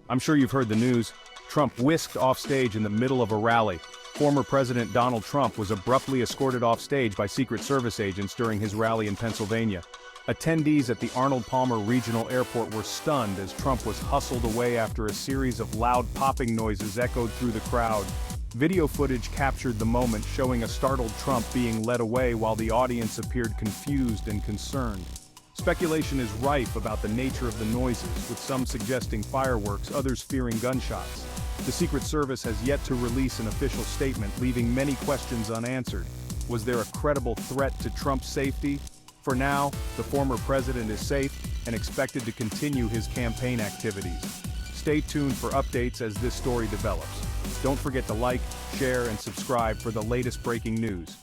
I'm sure you've heard the news. Trump whisked off stage in the middle of a rally. Former President Donald Trump was abruptly escorted off stage by Secret Service agents during his rally in Pennsylvania. Attendees at the Arnold Palmer Regional Airport were stunned as Trump was hustled away after a series of loud popping noises echoed through the crowd. Video footage captured the moment, showing a startled Trump being led away while the audience appeared confused and concerned. Speculation is rife about the nature of the noises, with some suggesting fireworks, others fearing gunshots. The Secret Service has yet to release an official statement, leaving many questions unanswered. Was there a credible threat to Trump's safety? For now, the former president is safe and expected to continue his campaign activities. Stay tuned for updates as this story develops. Don't forget to like, share, and subscribe for the latest breaking news.